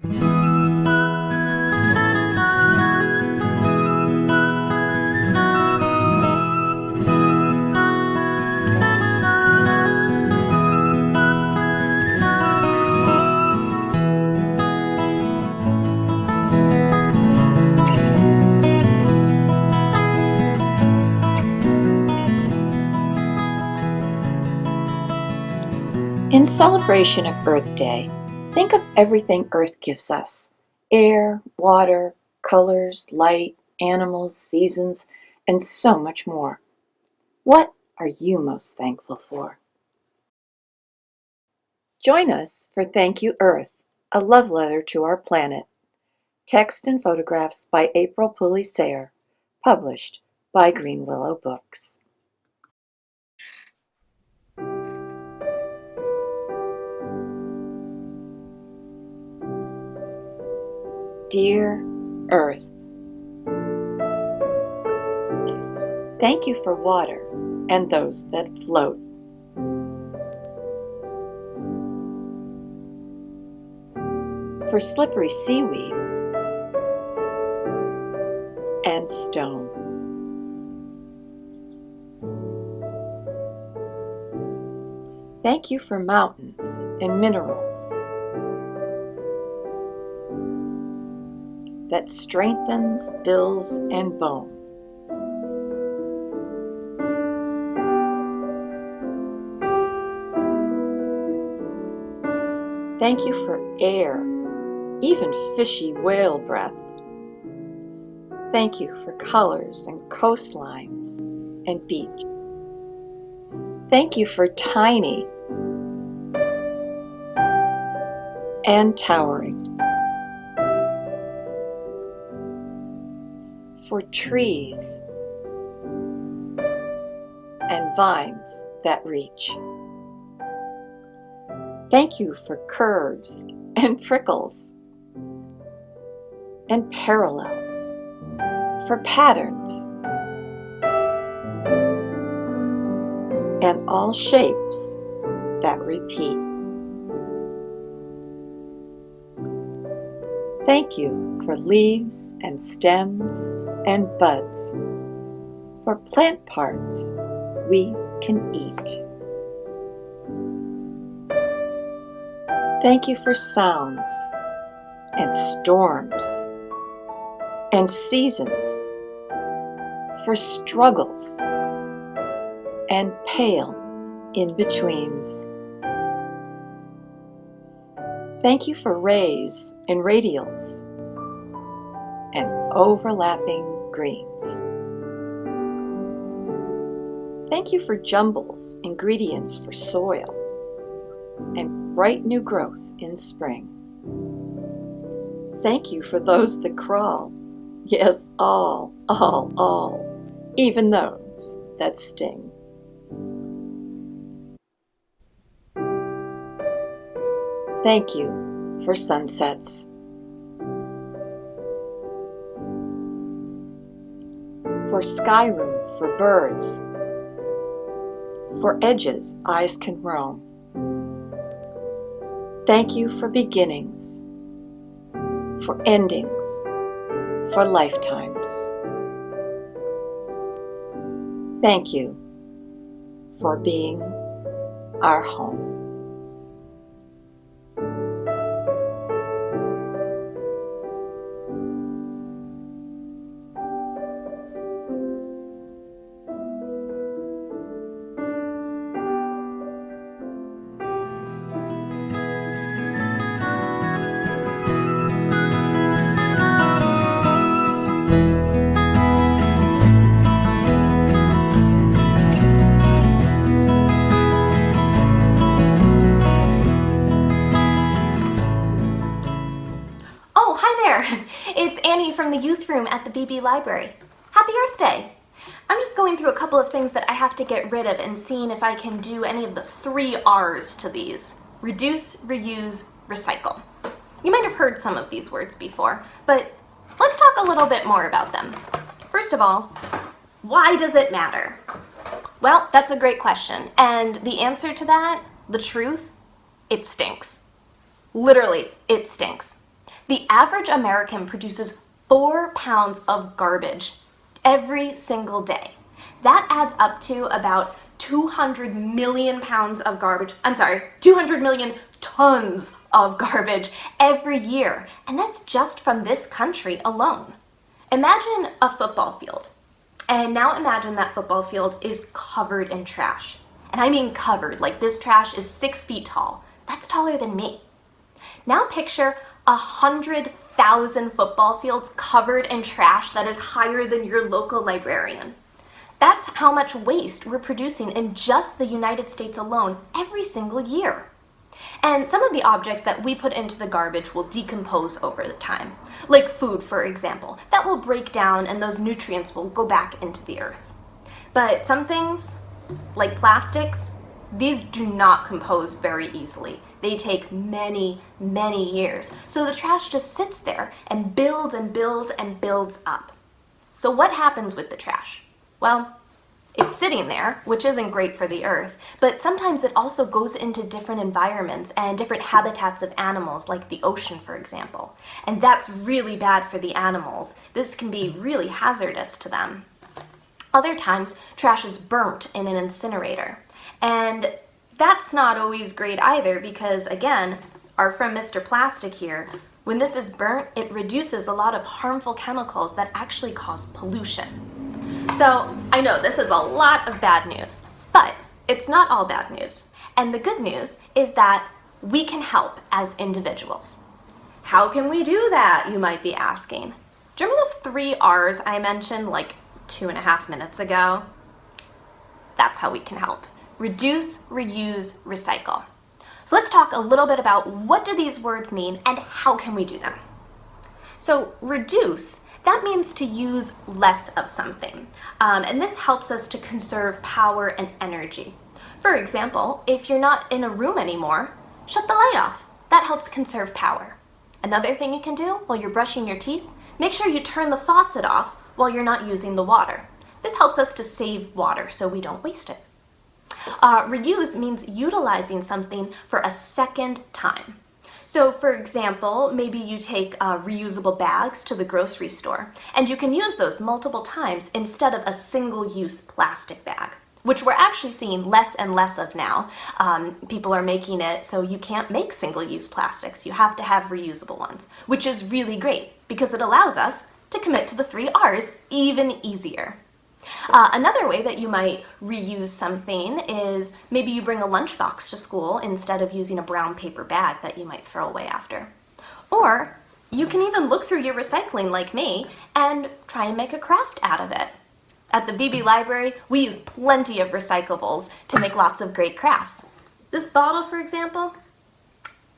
In celebration of Earth Day, think of everything Earth gives us: air, water, colors, light, animals, seasons, and so much more. What are you most thankful for? Join us for Thank You Earth, a love letter to our planet. Text and photographs by April Pulley Sayre, published by Green Willow Books. Dear Earth, thank you for water and those that float. For slippery seaweed and stone. Thank you for mountains and minerals that strengthens bills and bone. Thank you for air, even fishy whale breath. Thank you for colors and coastlines and beach. Thank you for tiny and towering. For trees and vines that reach. Thank you for curves and prickles and parallels, for patterns and all shapes that repeat. Thank you for leaves and stems and buds, for plant parts we can eat. Thank you for sounds and storms and seasons, for struggles and pale in-betweens. Thank you for rays and radials and overlapping greens. Thank you for jumbles, ingredients for soil, and bright new growth in spring. Thank you for those that crawl, yes, all, even those that sting. Thank you for sunsets. For sky room for birds. For edges eyes can roam. Thank you for beginnings. For endings. For lifetimes. Thank you for being our home. It's Annie from the youth room at the BB Library. Happy Earth Day! I'm just going through a couple of things that I have to get rid of and seeing if I can do any of the 3 R's to these. Reduce, reuse, recycle. You might have heard some of these words before, but let's talk a little bit more about them. First of all, why does it matter? Well, that's a great question, and the answer to that, the truth, it stinks. Literally, it stinks. The average American produces 4 pounds of garbage every single day. That adds up to about 200 million pounds of garbage. 200 million tons of garbage every year. And that's just from this country alone. Imagine a football field. And now imagine that football field is covered in trash. And I mean covered, like this trash is 6 feet tall. That's taller than me. Now picture 100,000 football fields covered in trash that is higher than your local librarian. That's how much waste we're producing in just the United States alone every single year. And some of the objects that we put into the garbage will decompose over the time. Like food, for example. That will break down and those nutrients will go back into the earth. But some things, like plastics, these do not compose very easily. They take many, many years. So the trash just sits there and builds and builds and builds up. So what happens with the trash? Well, it's sitting there, which isn't great for the earth, but sometimes it also goes into different environments and different habitats of animals, like the ocean, for example. And that's really bad for the animals. This can be really hazardous to them. Other times, trash is burnt in an incinerator. And that's not always great either because, again, our friend Mr. Plastic here, when this is burnt, it reduces a lot of harmful chemicals that actually cause pollution. So I know this is a lot of bad news, but it's not all bad news. And the good news is that we can help as individuals. How can we do that, you might be asking? Do you remember those 3 R's I mentioned like 2.5 minutes ago? That's how we can help. Reduce, reuse, recycle. So let's talk a little bit about what do these words mean and how can we do them. So reduce, that means to use less of something. And this helps us to conserve power and energy. For example, if you're not in a room anymore, shut the light off. That helps conserve power. Another thing you can do while you're brushing your teeth, make sure you turn the faucet off while you're not using the water. This helps us to save water so we don't waste it. Reuse means utilizing something for a second time. So for example, maybe you take reusable bags to the grocery store and you can use those multiple times instead of a single-use plastic bag, which we're actually seeing less and less of now. People are making it so you can't make single-use plastics. You have to have reusable ones, which is really great because it allows us to commit to the 3 R's even easier. Another way that you might reuse something is maybe you bring a lunchbox to school instead of using a brown paper bag that you might throw away after. Or you can even look through your recycling like me and try and make a craft out of it. At the BB Library, we use plenty of recyclables to make lots of great crafts. This bottle, for example,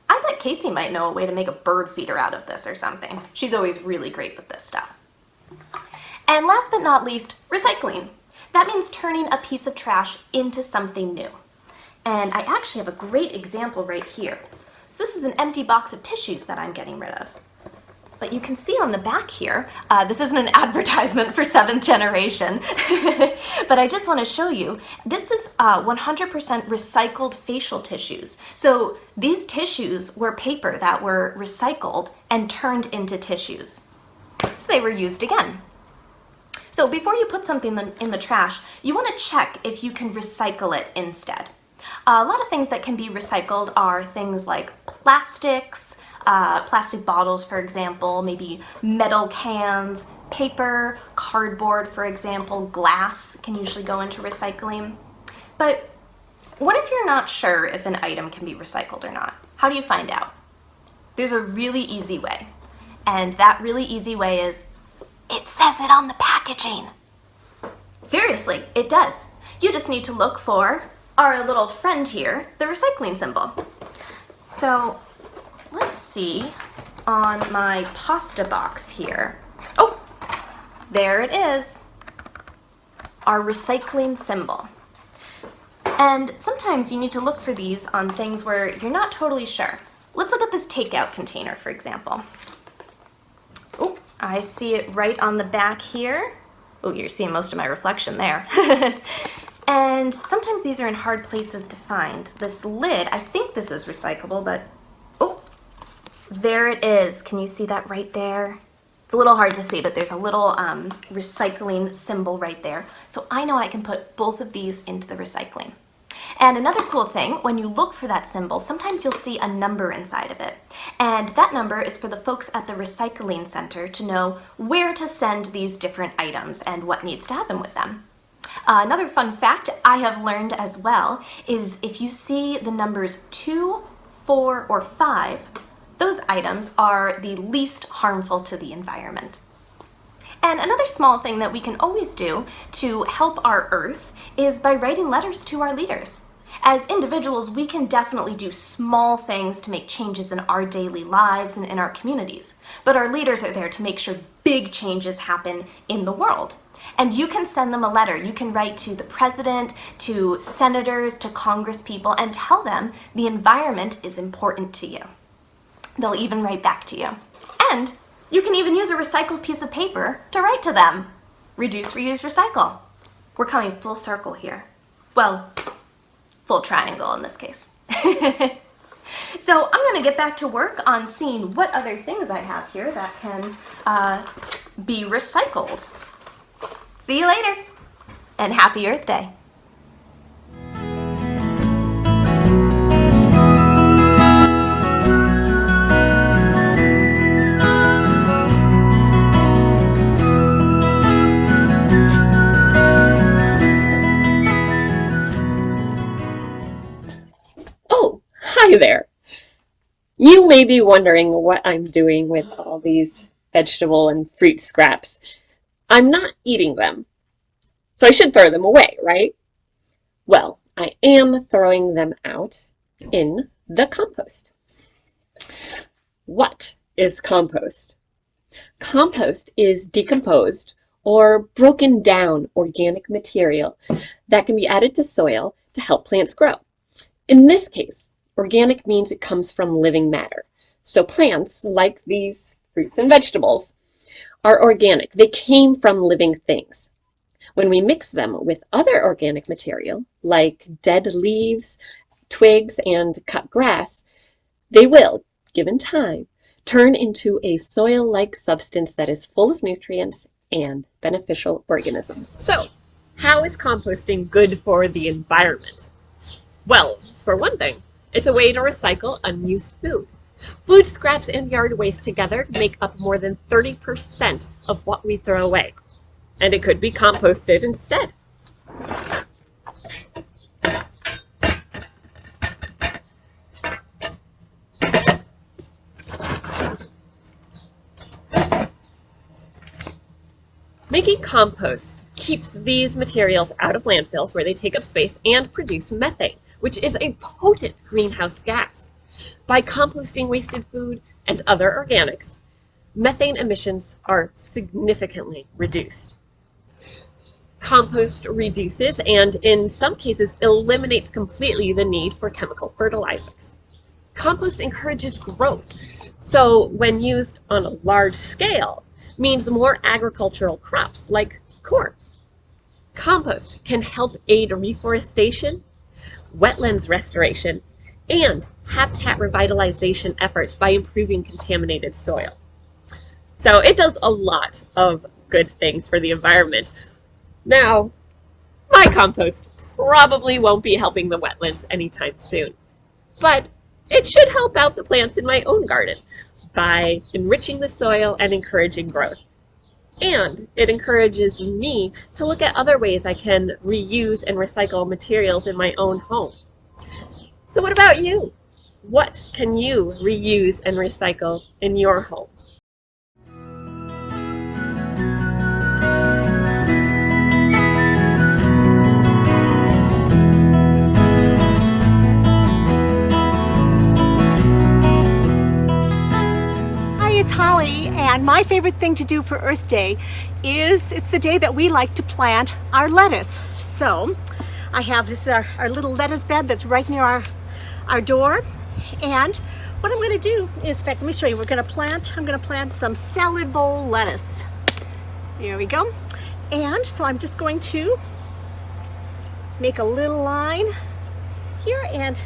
I bet Casey might know a way to make a bird feeder out of this or something. She's always really great with this stuff. And last but not least, recycling. That means turning a piece of trash into something new. And I actually have a great example right here. So this is an empty box of tissues that I'm getting rid of. But you can see on the back here, this isn't an advertisement for 7th Generation, but I just want to show you, this is 100% recycled facial tissues. So these tissues were paper that were recycled and turned into tissues. So they were used again. So before you put something in the trash, you want to check if you can recycle it instead. A lot of things that can be recycled are things like plastics, plastic bottles, for example, maybe metal cans, paper, cardboard, for example, glass can usually go into recycling. But what if you're not sure if an item can be recycled or not? How do you find out? There's a really easy way. And that really easy way is, it says it on the packaging. Seriously, it does. You just need to look for our little friend here, the recycling symbol. So let's see on my pasta box here. Oh, there it is, our recycling symbol. And sometimes you need to look for these on things where you're not totally sure. Let's look at this takeout container, for example. Oh, I see it right on the back here. Oh, you're seeing most of my reflection there. And sometimes these are in hard places to find. This lid, I think this is recyclable, but oh, There it is. Can you see that right there? It's a little hard to see, but there's a little recycling symbol right there. So I know I can put both of these into the recycling. And another cool thing, when you look for that symbol, sometimes you'll see a number inside of it. And that number is for the folks at the recycling center to know where to send these different items and what needs to happen with them. Another fun fact I have learned as well is if you see the numbers 2, 4, or 5, those items are the least harmful to the environment. And another small thing that we can always do to help our Earth is by writing letters to our leaders. As individuals, we can definitely do small things to make changes in our daily lives and in our communities. But our leaders are there to make sure big changes happen in the world. And you can send them a letter. You can write to the president, to senators, to congresspeople, and tell them the environment is important to you. They'll even write back to you. And you can even use a recycled piece of paper to write to them. Reduce, reuse, recycle. We're coming full circle here. Well, full triangle in this case. So I'm going to get back to work on seeing what other things I have here that can be recycled. See you later, and happy Earth Day. Hi there. You may be wondering what I'm doing with all these vegetable and fruit scraps. I'm not eating them, so I should throw them away, right? Well, I am throwing them out in the compost. What is compost? Compost is decomposed or broken down organic material that can be added to soil to help plants grow. In this case, organic means it comes from living matter. So plants, like these fruits and vegetables, are organic. They came from living things. When we mix them with other organic material, like dead leaves, twigs, and cut grass, they will, given time, turn into a soil-like substance that is full of nutrients and beneficial organisms. So, how is composting good for the environment? Well, for one thing, it's a way to recycle unused food. Food scraps and yard waste together make up more than 30% of what we throw away. And it could be composted instead. Making compost keeps these materials out of landfills where they take up space and produce methane, which is a potent greenhouse gas. By composting wasted food and other organics, methane emissions are significantly reduced. Compost reduces and, in some cases, eliminates completely the need for chemical fertilizers. Compost encourages growth, so when used on a large scale, means more agricultural crops like corn. Compost can help aid reforestation, wetlands restoration, and habitat revitalization efforts by improving contaminated soil. So it does a lot of good things for the environment. Now, my compost probably won't be helping the wetlands anytime soon, but it should help out the plants in my own garden by enriching the soil and encouraging growth. And it encourages me to look at other ways I can reuse and recycle materials in my own home. So what about you? What can you reuse and recycle in your home? It's Holly, and my favorite thing to do for Earth Day is it's the day that we like to plant our lettuce. So I have this our little lettuce bed that's right near our door, and what I'm going to do is, in fact, let me show you. I'm going to plant some salad bowl lettuce. There we go. And so I'm just going to make a little line here, and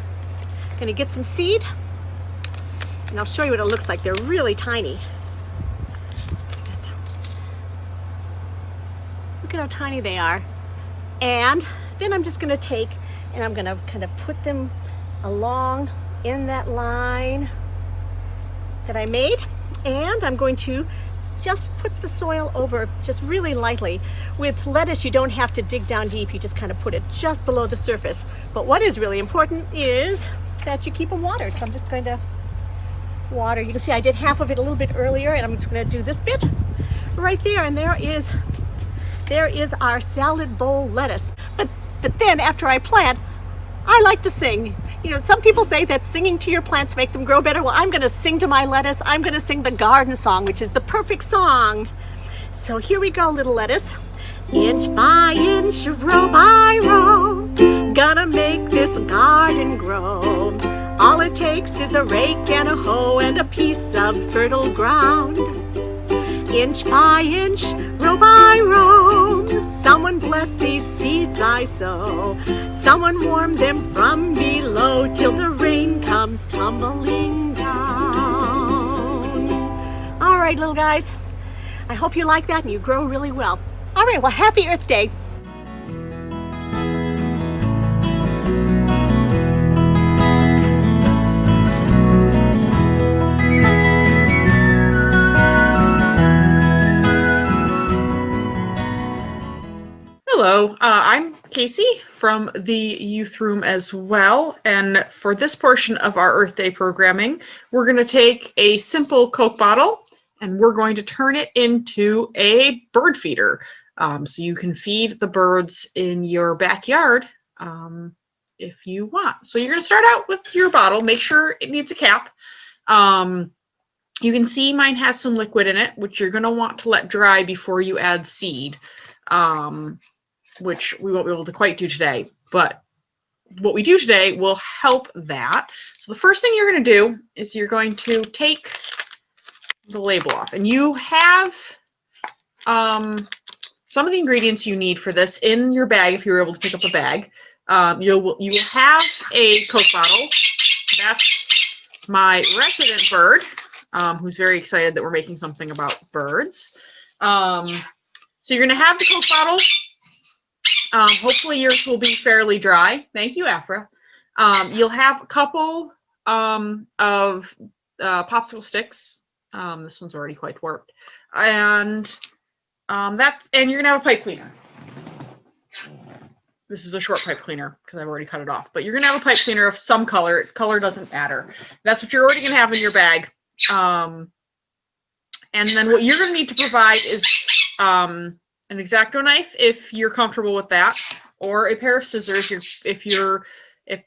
I'm going to get some seed. and I'll show you what it looks like. They're really tiny. Look at how tiny they are. And then I'm just gonna take and I'm gonna kind of put them along in that line that I made. And I'm going to just put the soil over just really lightly. With lettuce, you don't have to dig down deep. You just kind of put it just below the surface. But what is really important is that you keep them watered. So I'm just going to water. You can see I did half of it a little bit earlier, and I'm just going to do this bit right there. And there is our salad bowl lettuce. But then after I plant, I like to sing. You know, some people say that singing to your plants make them grow better. Well, I'm going to sing to my lettuce. I'm going to sing the garden song, which is the perfect song. So here we go, little lettuce. Inch by inch, row by row, gonna make this garden grow. All it takes is a rake and a hoe and a piece of fertile ground. Inch by inch, row by row, someone bless these seeds I sow. Someone warm them from below till the rain comes tumbling down. All right, little guys, I hope you like that and you grow really well. All right, well, happy Earth Day. Hello, I'm Casey from the youth room as well, and for this portion of our Earth Day programming, we're going to take a simple Coke bottle and we're going to turn it into a bird feeder. So you can feed the birds in your backyard if you want. So you're going to start out with your bottle, make sure it needs a cap. You can see mine has some liquid in it, which you're going to want to let dry before you add seed. Which we won't be able to quite do today, but what we do today will help that. So the first thing you're going to do is you're going to take the label off, and you have some of the ingredients you need for this in your bag if you were able to pick up a bag. You will have a Coke bottle. That's my resident bird, who's very excited that we're making something about birds. So you're going to have the Coke bottle. Hopefully yours will be fairly dry. Thank you, Afra. You'll have a couple of popsicle sticks. This one's already quite warped. And you're gonna have a pipe cleaner. This is a short pipe cleaner because I've already cut it off. But you're gonna have a pipe cleaner of some color. Color doesn't matter. That's what you're already gonna have in your bag. And then what you're gonna need to provide is an X-Acto knife if you're comfortable with that, or a pair of scissors. If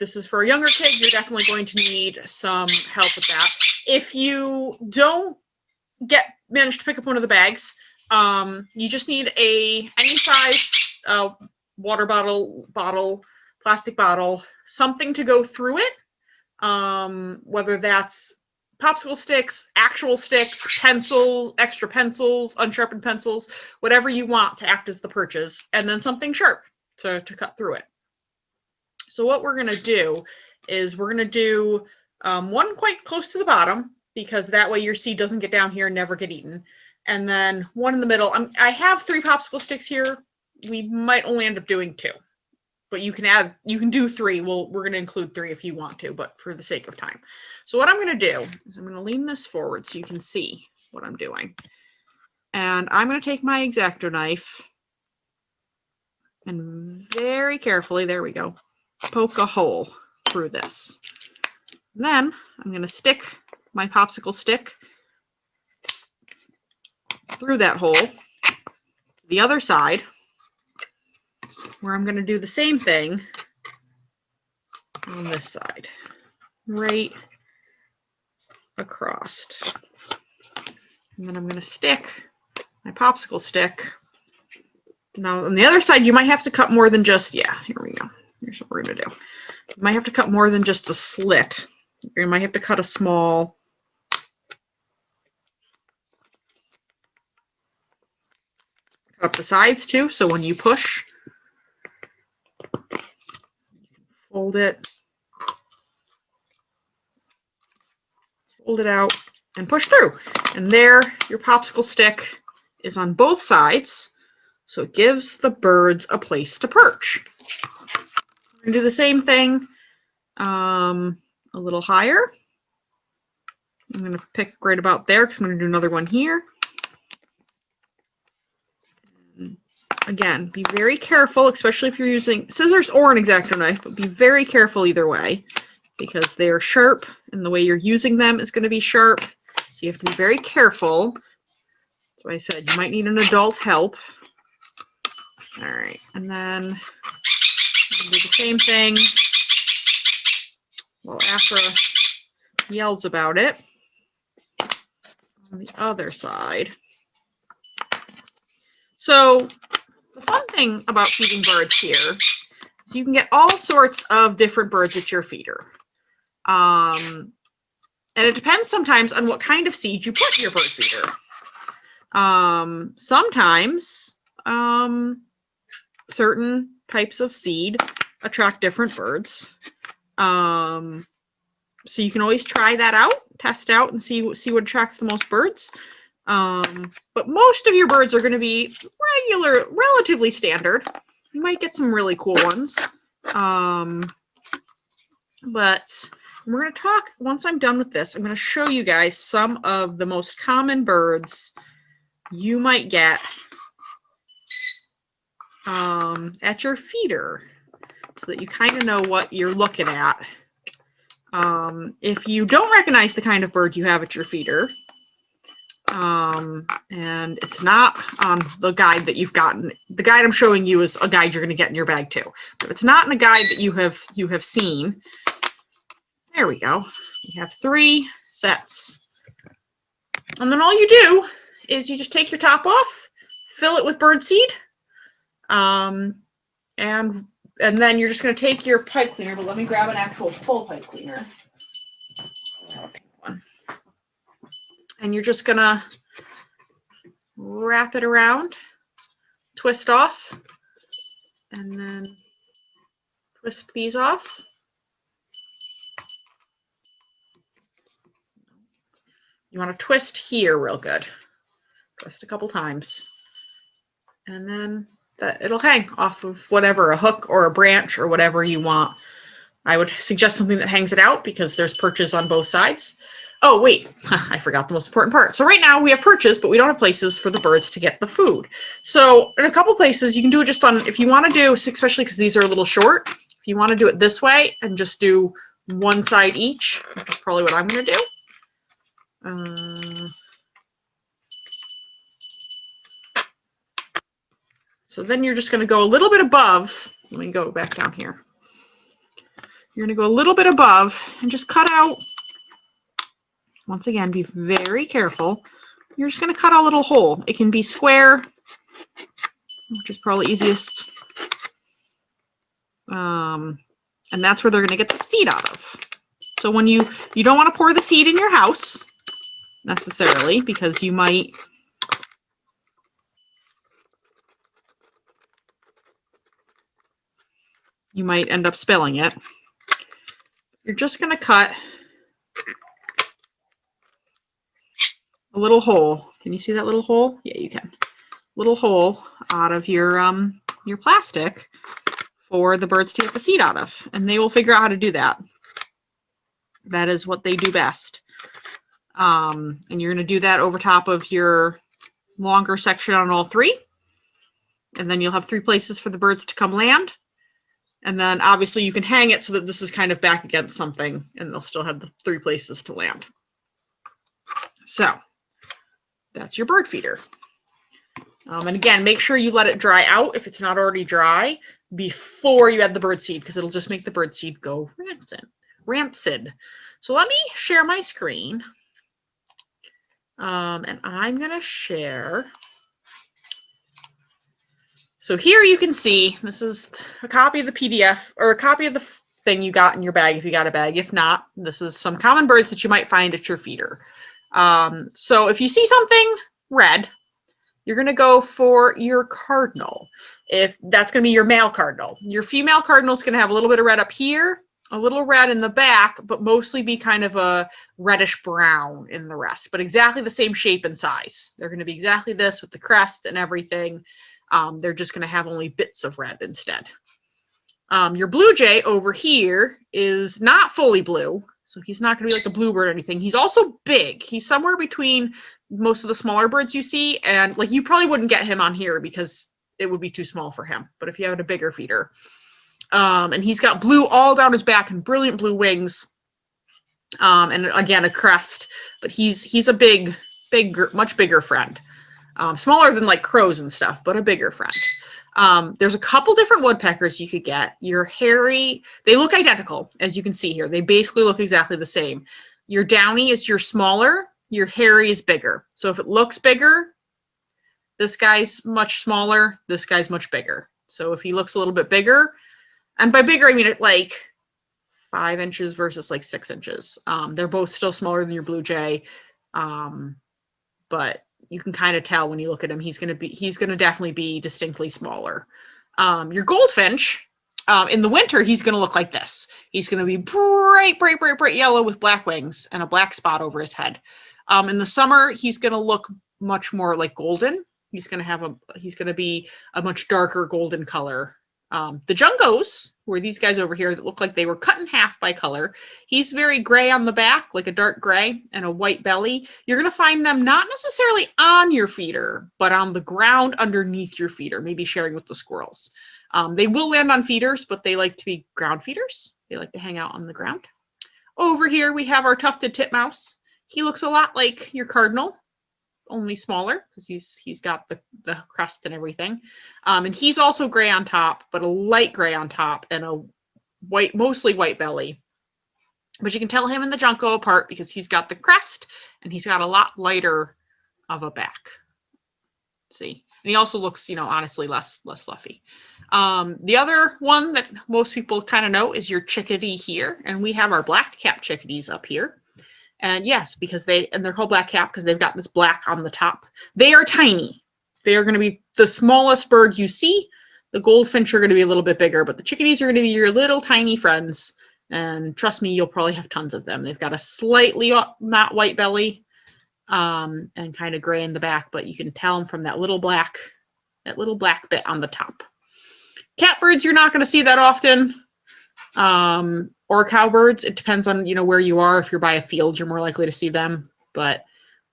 this is for a younger kid, you're definitely going to need some help with that. If you don't manage to pick up one of the bags, you just need any size water bottle, plastic bottle, something to go through it, whether that's popsicle sticks, actual sticks, extra pencils, unsharpened pencils, whatever you want to act as the perches, and then something sharp to cut through it. So what we're going to do is we're going to do one quite close to the bottom, because that way your seed doesn't get down here and never get eaten. And then one in the middle. I have 3 popsicle sticks here. We might only end up doing 2. But you can do 3. We're going to include 3 if you want to, but for the sake of time. So what I'm going to do is I'm going to lean this forward so you can see what I'm doing. And I'm going to take my X-Acto knife and very carefully, there we go, poke a hole through this. Then I'm going to stick my popsicle stick through that hole, the other side, where I'm going to do the same thing on this side, right across. And then I'm going to stick my popsicle stick. Now on the other side, you might have to cut more than just, here we go. Here's what we're going to do. You might have to cut more than just a slit. You might have to cut a small, cut up the sides too, so when you push, fold it out and push through. And there, your popsicle stick is on both sides, so it gives the birds a place to perch. We're gonna do the same thing a little higher. I'm gonna pick right about there because I'm gonna do another one here. Again, be very careful, especially if you're using scissors or an X-Acto knife, but be very careful either way because they are sharp and the way you're using them is going to be sharp. So you have to be very careful. That's why I said you might need an adult help. All right, and then do the same thing. Well, Afra yells about it on the other side. So the fun thing about feeding birds here is you can get all sorts of different birds at your feeder. And it depends sometimes on what kind of seed you put in your bird feeder. Sometimes certain types of seed attract different birds. So you can always try that out, test out, and see what attracts the most birds. But most of your birds are going to be relatively standard. You might get some really cool ones. But we're going to talk, once I'm done with this, I'm going to show you guys some of the most common birds you might get at your feeder so that you kind of know what you're looking at. If you don't recognize the kind of bird you have at your feeder, and it's not on the guide that you've gotten. The guide I'm showing you is a guide you're going to get in your bag too. But it's not in a guide that you have seen. There we go. You have 3 sets. And then all you do is you just take your top off, fill it with bird seed, and then you're just going to take your pipe cleaner, but let me grab an actual full pipe cleaner. And you're just gonna wrap it around, twist off, and then twist these off. You want to twist here real good. Twist a couple times. And then it'll hang off of whatever, a hook or a branch or whatever you want. I would suggest something that hangs it out because there's perches on both sides. Oh, wait, I forgot the most important part. So right now we have perches, but we don't have places for the birds to get the food. So in a couple places, you can do it just on, if you want to do, especially because these are a little short, if you want to do it this way and just do one side each, which is probably what I'm going to do. So then you're just going to go a little bit above. Let me go back down here. You're going to go a little bit above and just cut out. Once again, be very careful. You're just going to cut a little hole. It can be square, which is probably easiest. And that's where they're going to get the seed out of. So when you don't want to pour the seed in your house necessarily, because you might end up spilling it. You're just going to cut a little hole. Can you see that little hole? Yeah, you can. Little hole out of your plastic for the birds to get the seed out of, and they will figure out how to do that. That is what they do best. And you're going to do that over top of your longer section on all 3, and then you'll have 3 places for the birds to come land. And then obviously you can hang it so that this is kind of back against something, and they'll still have the 3 places to land. So that's your bird feeder. And again, make sure you let it dry out if it's not already dry before you add the bird seed, because it'll just make the bird seed go rancid. So let me share my screen. And I'm going to share. So here you can see, this is a copy of the PDF, or a copy of the thing you got in your bag if you got a bag. If not, this is some common birds that you might find at your feeder. So if you see something red, you're going to go for your cardinal. If that's going to be your male cardinal. Your female cardinal is going to have a little bit of red up here a little red in the back, but mostly be kind of a reddish brown in the rest, but exactly the same shape and size. They're going to be exactly this with the crest and everything. They're just going to have only bits of red instead. Your blue jay over here is not fully blue, so he's not going to be like a bluebird or anything. He's also big. He's somewhere between most of the smaller birds you see, and like you probably wouldn't get him on here because it would be too small for him, but if you had a bigger feeder. And he's got blue all down his back and brilliant blue wings. And again, a crest, but he's a big, much bigger friend. Smaller than like crows and stuff, but a bigger friend. There's a couple different woodpeckers you could get. Your hairy, they look identical, as you can see here. They basically look exactly the same. Your downy is your smaller, your hairy is bigger. So if it looks bigger, this guy's much smaller, this guy's much bigger. So if he looks a little bit bigger, and by bigger, I mean it like 5 inches versus like 6 inches. They're both still smaller than your blue jay, but you can kind of tell when you look at him, he's gonna definitely be distinctly smaller. Your goldfinch, in the winter, he's gonna look like this. He's gonna be bright yellow with black wings and a black spot over his head. In the summer, he's gonna look much more like golden. He's gonna be a much darker golden color. The Jungos, were these guys over here that look like they were cut in half by color. He's very gray on the back, like a dark gray, and a white belly. You're going to find them not necessarily on your feeder, but on the ground underneath your feeder, maybe sharing with the squirrels. They will land on feeders, but they like to be ground feeders. They like to hang out on the ground. Over here, we have our tufted titmouse. He looks a lot like your cardinal, only smaller because he's got the crest and everything. And he's also gray on top, but a light gray on top and a white, mostly white belly. But you can tell him and the Junco apart because he's got the crest and he's got a lot lighter of a back. See? And he also looks, honestly less fluffy. The other one that most people kind of know is your chickadee here. And we have our black cap chickadees up here. And yes, because they're called black cap because they've got this black on the top. They are tiny. They are going to be the smallest bird you see. The goldfinch are going to be a little bit bigger, but the chickadees are going to be your little tiny friends. And trust me, you'll probably have tons of them. They've got a slightly not white belly and kind of gray in the back, but you can tell them from that little black bit on the top. Catbirds, you're not going to see that often. Or cowbirds. It depends on, where you are. If you're by a field, you're more likely to see them, but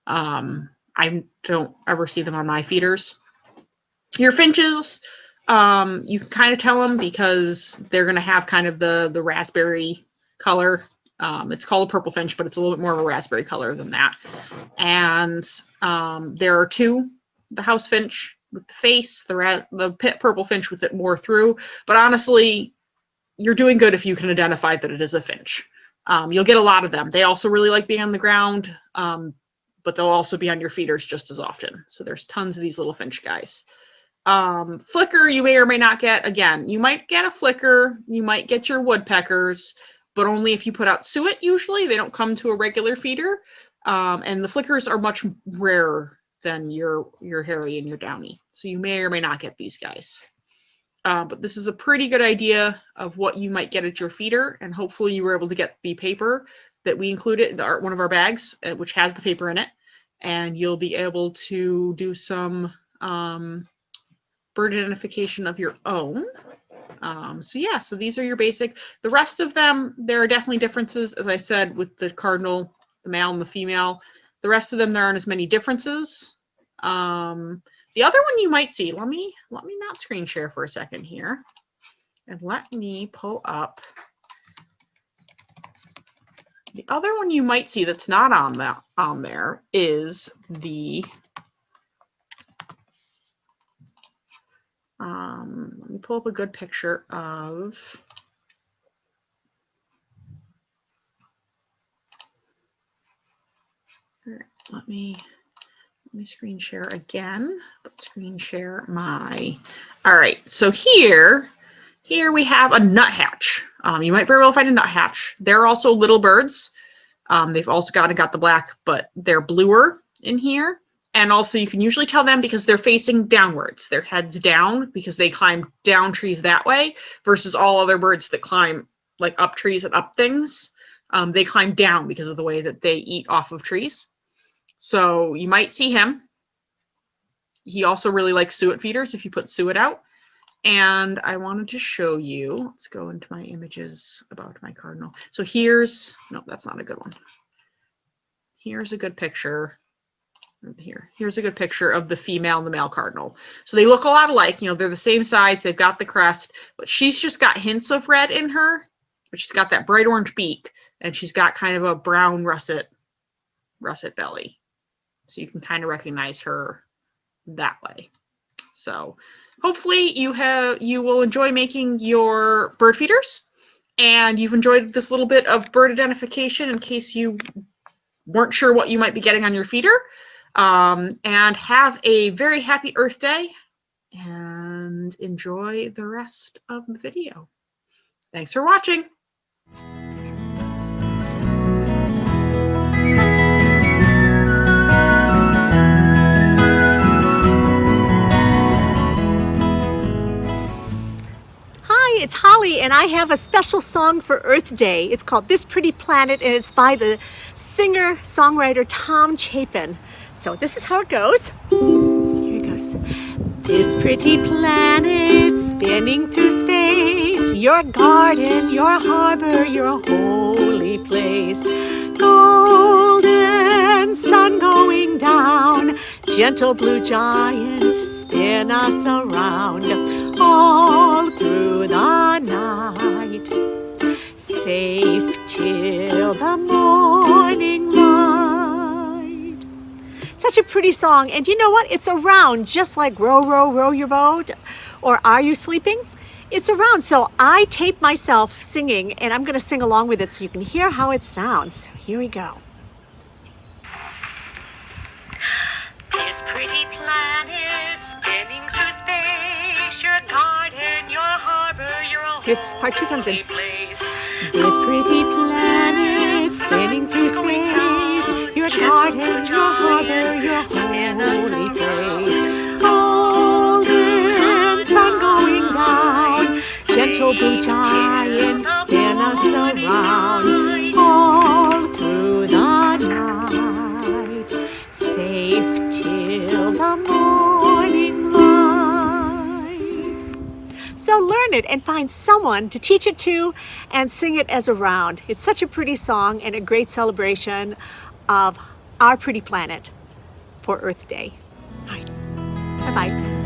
I don't ever see them on my feeders. Your finches, you can kind of tell them because they're going to have kind of the raspberry color. It's called a purple finch, but it's a little bit more of a raspberry color than that. And there are two, the house finch with the face, the purple finch with it more through, but honestly, you're doing good if you can identify that it is a finch. You'll get a lot of them. They also really like being on the ground, but they'll also be on your feeders just as often. So there's tons of these little finch guys. Flicker you may or may not get. Again, you might get a flicker, you might get your woodpeckers, but only if you put out suet usually. They don't come to a regular feeder. And the flickers are much rarer than your hairy and your downy. So you may or may not get these guys. But this is a pretty good idea of what you might get at your feeder, and hopefully you were able to get the paper that we included in one of our bags, which has the paper in it, and you'll be able to do some bird identification of your own. So these are your basic. The rest of them, there are definitely differences, as I said, with the cardinal, the male and the female. The rest of them, there aren't as many differences. The other one you might see, let me not screen share for a second here, and let me pull up. The other one you might see that's not on there is the, let me pull up a good picture of, all right, let me screen share again, but screen share all right, so here we have a nuthatch. You might very well find a nuthatch. They're also little birds. They've also got the black, but they're bluer in here. And also you can usually tell them because they're facing downwards. Their head's down because they climb down trees that way versus all other birds that climb like up trees and up things. They climb down because of the way that they eat off of trees. So you might see him. He also really likes suet feeders if you put suet out. And I wanted to show you, let's go into my images about my cardinal. So no, that's not a good one. Here's a good picture. Here's a good picture of the female and the male cardinal. So they look a lot alike. You know, they're the same size. They've got the crest, but she's just got hints of red in her, but she's got that bright orange beak, and she's got kind of a brown russet belly. So you can kind of recognize her that way. So hopefully you will enjoy making your bird feeders, and you've enjoyed this little bit of bird identification in case you weren't sure what you might be getting on your feeder. And have a very happy Earth Day, and enjoy the rest of the video. Thanks for watching. Hi, it's Holly, and I have a special song for Earth Day. It's called This Pretty Planet, and it's by the singer-songwriter Tom Chapin. So this is how it goes. Here it goes. This pretty planet spinning through space, your garden, your harbor, your holy place. Golden sun going down, gentle blue giant spin us around all through the night, safe till the morning light. Such a pretty song, and you know what? It's around, just like Row, Row, Row Your Boat, or Are You Sleeping? It's around, so I tape myself singing, and I'm going to sing along with it so you can hear how it sounds. So here we go. This pretty planet spinning through space, your garden, your harbor, your home. Part two comes in. Place. This pretty planet spinning through space, your garden, your harbor, your holy place. Golden sun going down, gentle blue giant spin us around all through the night, safe till the morning light. So learn it and find someone to teach it to and sing it as a round. It's such a pretty song and a great celebration of our pretty planet for Earth Day. All right. Bye-bye.